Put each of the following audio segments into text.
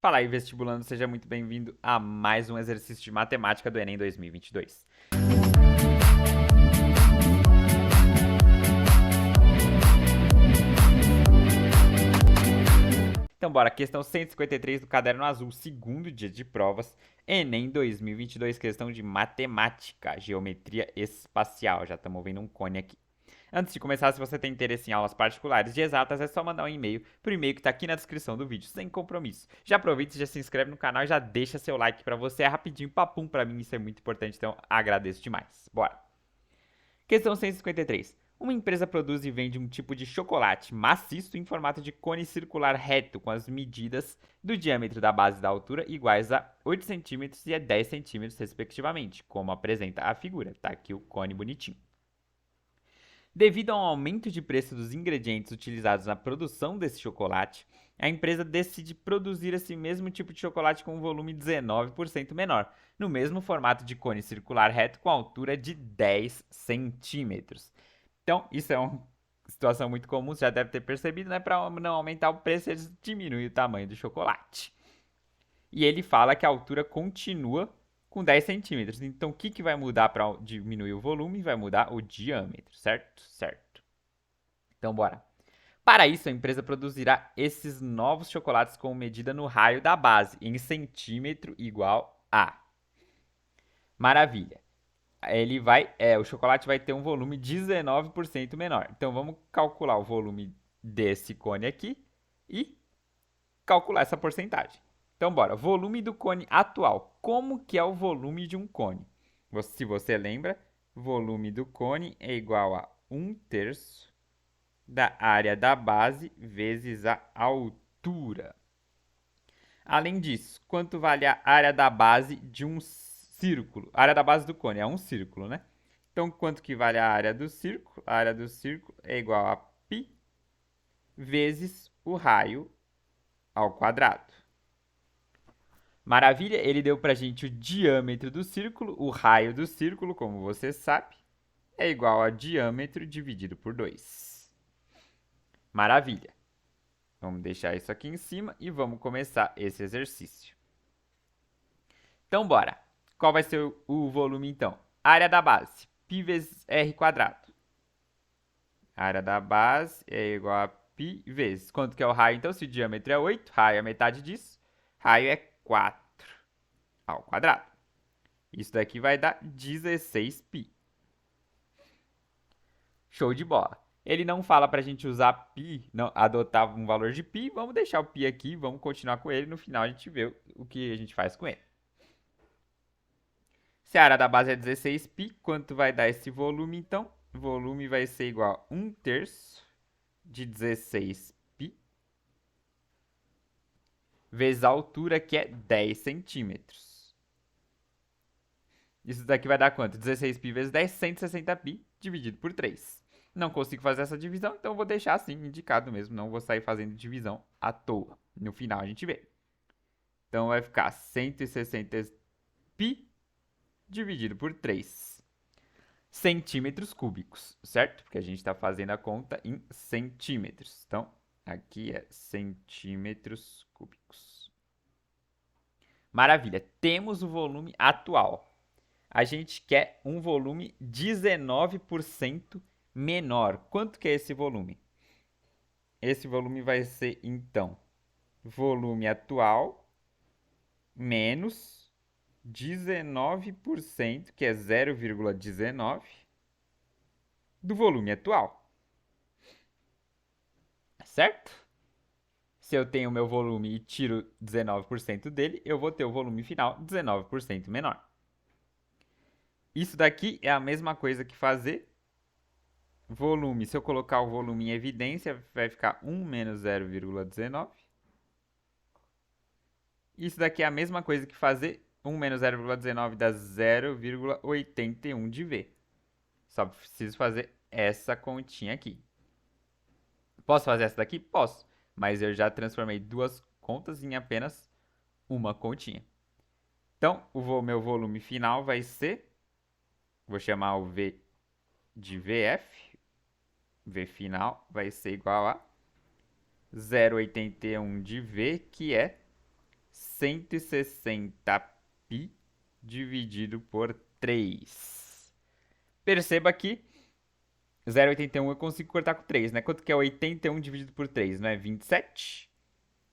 Fala aí, vestibulando, seja muito bem-vindo a mais um exercício de matemática do Enem 2022. Então, bora, questão 153 do caderno azul, segundo dia de provas, Enem 2022, questão de matemática, geometria espacial. Já estamos vendo um cone aqui. Antes de começar, se você tem interesse em aulas particulares de exatas, é só mandar um e-mail pro e-mail que está aqui na descrição do vídeo, sem compromisso. Já aproveita, já se inscreve no canal e já deixa seu like para você. É rapidinho, papum, para mim isso é muito importante, então agradeço demais. Bora! Questão 153. Uma empresa produz e vende um tipo de chocolate maciço em formato de cone circular reto, com as medidas do diâmetro da base e da altura iguais a 8 cm e a 10 cm, respectivamente, como apresenta a figura. Tá aqui o cone bonitinho. Devido ao aumento de preço dos ingredientes utilizados na produção desse chocolate, a empresa decide produzir esse mesmo tipo de chocolate com um volume 19% menor, no mesmo formato de cone circular reto com altura de 10 centímetros. Então, isso é uma situação muito comum, você já deve ter percebido, né? Para não aumentar o preço, eles diminuem o tamanho do chocolate. E ele fala que a altura continua com 10 centímetros. Então, o que vai mudar para diminuir o volume? Vai mudar o diâmetro, certo? Certo. Então, bora. Para isso, a empresa produzirá esses novos chocolates com medida no raio da base, em centímetro igual a. Maravilha. O chocolate vai ter um volume 19% menor. Então, vamos calcular o volume desse cone aqui e calcular essa porcentagem. Então, bora. Volume do cone atual. Como que é o volume de um cone? Se você lembra, volume do cone é igual a 1/3 da área da base vezes a altura. Além disso, quanto vale a área da base de um círculo? A área da base do cone é um círculo, né? Então, quanto que vale a área do círculo? A área do círculo é igual a π vezes o raio ao quadrado. Maravilha, ele deu pra gente o diâmetro do círculo, o raio do círculo, como você sabe, é igual a diâmetro dividido por 2. Maravilha. Vamos deixar isso aqui em cima e vamos começar esse exercício. Então, bora. Qual vai ser o volume, então? Área da base, π vezes r quadrado. A área da base é igual a π vezes. Quanto que é o raio, então? Se o diâmetro é 8, raio é metade disso. Raio é 4 ao quadrado. Isso daqui vai dar 16π. Show de bola. Ele não fala para a gente usar π, não, adotar um valor de π. Vamos deixar o π aqui, vamos continuar com ele. No final a gente vê o que a gente faz com ele. Se a área da base é 16π, quanto vai dar esse volume, então? O volume vai ser igual a 1/3 de 16π vezes a altura, que é 10 centímetros. Isso daqui vai dar quanto? 16π vezes 10, 160π, dividido por 3. Não consigo fazer essa divisão, então vou deixar assim, indicado mesmo. Não vou sair fazendo divisão à toa. No final a gente vê. Então vai ficar 160π dividido por 3 centímetros cúbicos, certo? Porque a gente está fazendo a conta em centímetros. Então, aqui é centímetros cúbicos. Maravilha. Temos o volume atual. A gente quer um volume 19% menor. Quanto que é esse volume? Esse volume vai ser, então, volume atual menos 19%, que é 0,19, do volume atual. Certo? Se eu tenho o meu volume e tiro 19% dele, eu vou ter o volume final 19% menor. Isso daqui é a mesma coisa que fazer volume. Se eu colocar o volume em evidência, vai ficar 1 menos 0,19. Isso daqui é a mesma coisa que fazer 1 menos 0,19 dá 0,81 de V. Só preciso fazer essa continha aqui. Posso fazer essa daqui? Posso. Mas eu já transformei duas contas em apenas uma continha. Então, o meu volume final vai ser... Vou chamar o V de VF. V final vai ser igual a 0,81 de V, que é 160π dividido por 3. Perceba que 0,81 eu consigo cortar com 3, né? Quanto que é 81 dividido por 3? Não é 27?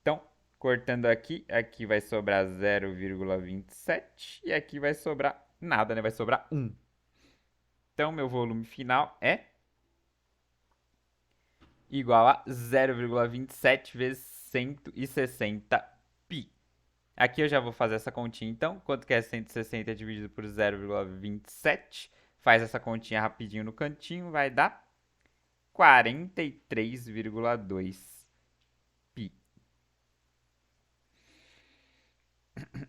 Então, cortando aqui, aqui vai sobrar 0,27 e aqui vai sobrar nada, né? Vai sobrar 1. Então, meu volume final é igual a 0,27 vezes 160π. Aqui eu já vou fazer essa continha, então. Quanto que é 160 dividido por 0,27? Faz essa continha rapidinho no cantinho, vai dar 43,2 π.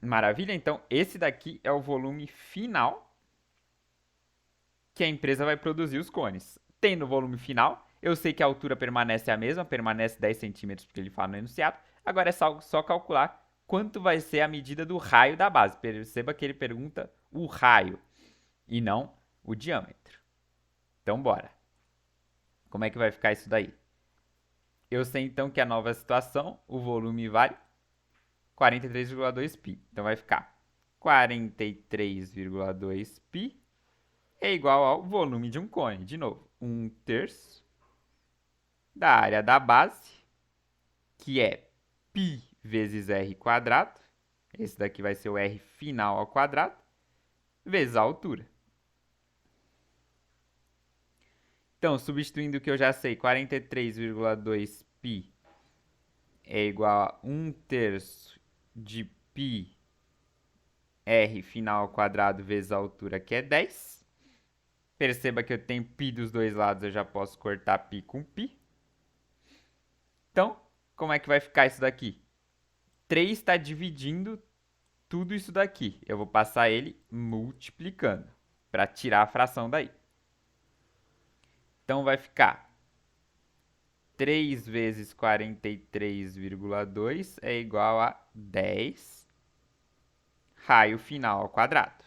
Maravilha? Então, esse daqui é o volume final que a empresa vai produzir os cones. Tendo o volume final, eu sei que a altura permanece a mesma, permanece 10 centímetros, porque ele fala no enunciado. Agora é só calcular quanto vai ser a medida do raio da base. Perceba que ele pergunta o raio e não o diâmetro. Então, bora. Como é que vai ficar isso daí? Eu sei então que a nova situação, o volume vale 43,2 π. Então vai ficar 43,2 π é igual ao volume de um cone. De novo, 1/3 da área da base, que é π vezes r quadrado. Esse daqui vai ser o r final ao quadrado, vezes a altura. Então, substituindo o que eu já sei, 43,2 π é igual a 1/3 de π r final ao quadrado vezes a altura, que é 10. Perceba que eu tenho π dos dois lados, eu já posso cortar π com π. Então, como é que vai ficar isso daqui? 3 está dividindo tudo isso daqui. Eu vou passar ele multiplicando para tirar a fração daí. Então, vai ficar 3 vezes 43,2 é igual a 10 raio final ao quadrado.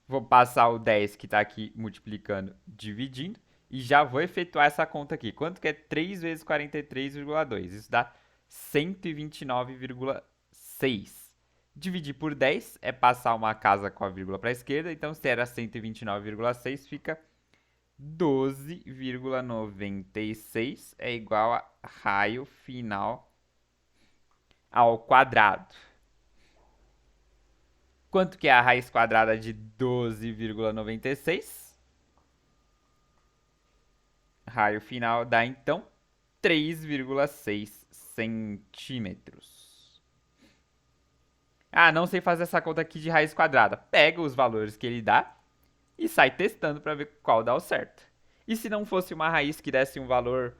Vou passar o 10 que está aqui multiplicando, dividindo. E já vou efetuar essa conta aqui. Quanto que é 3 vezes 43,2? Isso dá 129,6. Dividir por 10 é passar uma casa com a vírgula para a esquerda. Então, se era 129,6, fica 12,96 é igual a raio final ao quadrado. Quanto que é a raiz quadrada de 12,96? Raio final dá, então, 3,6 centímetros. Ah, não sei fazer essa conta aqui de raiz quadrada. Pega os valores que ele dá e sai testando para ver qual dá o certo. E se não fosse uma raiz que desse um valor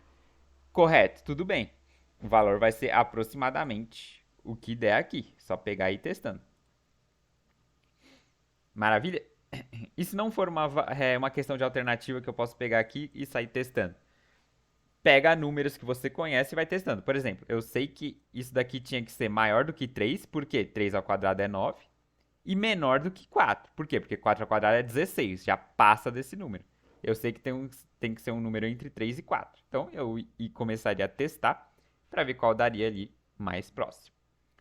correto, tudo bem. O valor vai ser aproximadamente o que der aqui. Só pegar e ir testando. Maravilha? E se não for uma questão de alternativa que eu posso pegar aqui e sair testando? Pega números que você conhece e vai testando. Por exemplo, eu sei que isso daqui tinha que ser maior do que 3, porque 3 ao quadrado é 9, e menor do que 4. Por quê? Porque 4 ao quadrado é 16, já passa desse número. Eu sei que tem que ser um número entre 3 e 4. Então, eu começaria a testar para ver qual daria ali mais próximo.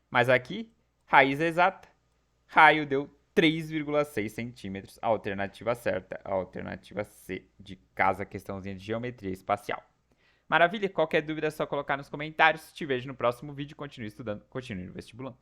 Mas aqui, raiz exata, raio deu 3,6 centímetros, a alternativa certa, a alternativa C de casa, questãozinha de geometria espacial. Maravilha? Qualquer dúvida é só colocar nos comentários. Te vejo no próximo vídeo. Continue estudando, continue no vestibulando.